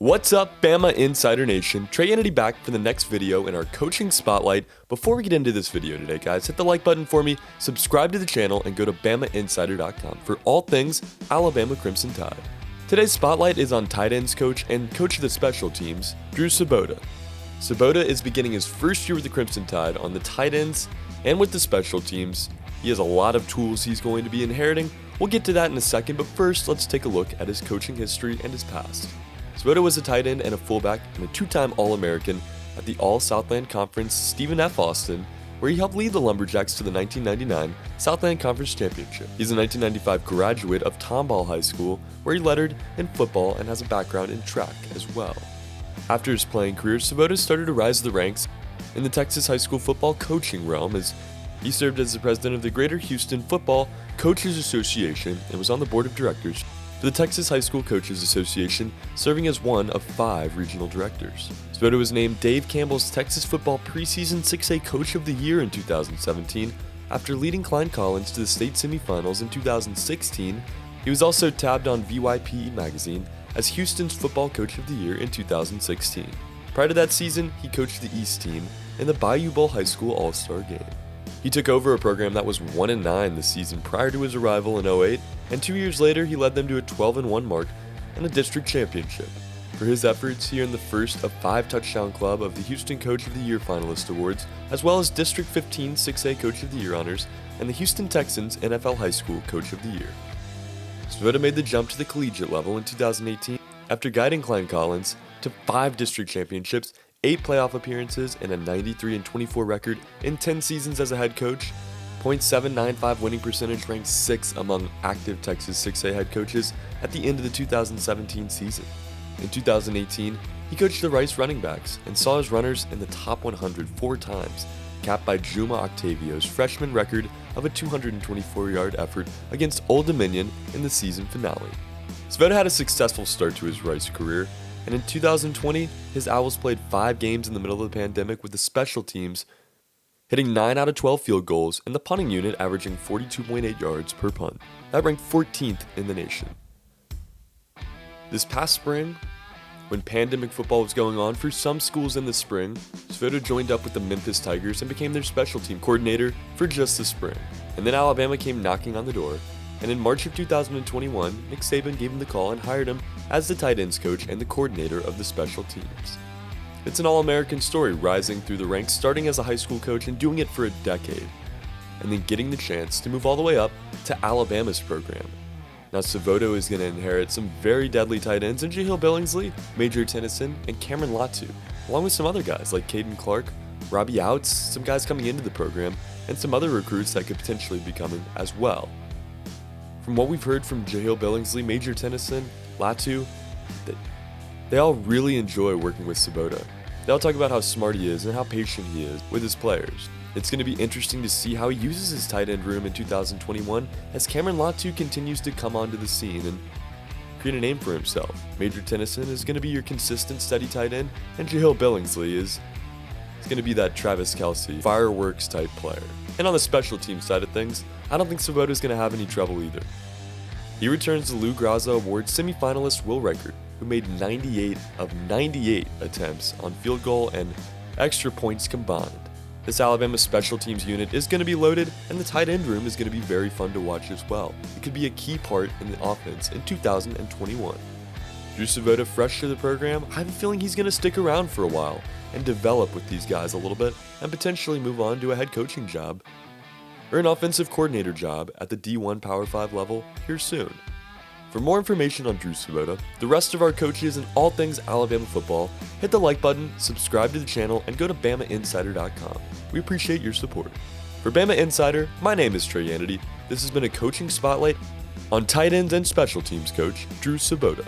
What's up, Bama Insider Nation? Trey Hannity back for the next video in our coaching spotlight. Before we get into this video today, guys, hit the like button for me, subscribe to the channel, and go to BamaInsider.com for all things Alabama Crimson Tide. Today's spotlight is on tight ends coach and coach of the special teams, Drew Svoboda. Svoboda is beginning his first year with the Crimson Tide on the tight ends and with the special teams. He has a lot of tools he's going to be inheriting. We'll get to that in a second, but first, let's take a look at his coaching history and his past. Svoboda was a tight end and a fullback and a two-time All-American at the All-Southland Conference Stephen F. Austin, where he helped lead the Lumberjacks to the 1999 Southland Conference Championship. He's a 1995 graduate of Tomball High School, where he lettered in football and has a background in track as well. After his playing career, Svoboda started to rise the ranks in the Texas high school football coaching realm as he served as the president of the Greater Houston Football Coaches Association and was on the board of directors for the Texas High School Coaches Association, serving as one of 5 regional directors. Svoboda was named Dave Campbell's Texas Football Preseason 6A Coach of the Year in 2017 after leading Klein Collins to the state semifinals in 2016. He was also tabbed on VYPE magazine as Houston's Football Coach of the Year in 2016. Prior to that season, he coached the East team in the Bayou Bowl High School All-Star Game. He took over a program that was 1-9 the season prior to his arrival in 2008, and 2 years later he led them to a 12-1 mark and a district championship. For his efforts, he earned the first of 5 Touchdown Club of the Houston Coach of the Year finalist awards, as well as District 15 6A Coach of the Year honors and the Houston Texans NFL High School Coach of the Year. Svoboda made the jump to the collegiate level in 2018 after guiding Klein Collins to 5 district championships, 8 playoff appearances, and a 93-24 record in 10 seasons as a head coach. .795 winning percentage, ranked 6th among active Texas 6A head coaches at the end of the 2017 season. In 2018, he coached the Rice running backs and saw his runners in the top 100 4 times, capped by Juma Octavio's freshman record of a 224-yard effort against Old Dominion in the season finale. Svoboda had a successful start to his Rice career, and in 2020, his Owls played 5 games in the middle of the pandemic with the special teams hitting 9 out of 12 field goals and the punting unit averaging 42.8 yards per punt. That ranked 14th in the nation. This past spring, when pandemic football was going on for some schools in the spring, Svoboda joined up with the Memphis Tigers and became their special team coordinator for just the spring. And then Alabama came knocking on the door, and in March of 2021, Nick Saban gave him the call and hired him as the tight ends coach and the coordinator of the special teams. It's an all-American story, rising through the ranks, starting as a high school coach and doing it for a decade, and then getting the chance to move all the way up to Alabama's program. Now Svoboda is going to inherit some very deadly tight ends in Jahleel Billingsley, Major Tennyson, and Cameron Latu, along with some other guys like Caden Clark, Robbie Outs, some guys coming into the program, and some other recruits that could potentially be coming as well. From what we've heard from Jahleel Billingsley, Major Tennyson, Latu, they all really enjoy working with Svoboda. They all talk about how smart he is and how patient he is with his players. It's going to be interesting to see how he uses his tight end room in 2021 as Cameron Latu continues to come onto the scene and create a name for himself. Major Tennyson is going to be your consistent, steady tight end, and Jahleel Billingsley is going to be that Travis Kelce, fireworks type player. And on the special team side of things, I don't think Svoboda is going to have any trouble either. He returns the Lou Graza Award semifinalist Will Reichert, who made 98 of 98 attempts on field goal and extra points combined. This Alabama special teams unit is going to be loaded, and the tight end room is going to be very fun to watch as well. It could be a key part in the offense in 2021. Drew Svoboda, fresh to the program, I have a feeling he's going to stick around for a while and develop with these guys a little bit and potentially move on to a head coaching job or an offensive coordinator job at the D1 Power 5 level here soon. For more information on Drew Svoboda, the rest of our coaches, and all things Alabama football, hit the like button, subscribe to the channel, and go to BamaInsider.com. We appreciate your support. For Bama Insider, my name is Trey Hannity. This has been a coaching spotlight on tight ends and special teams coach Drew Svoboda.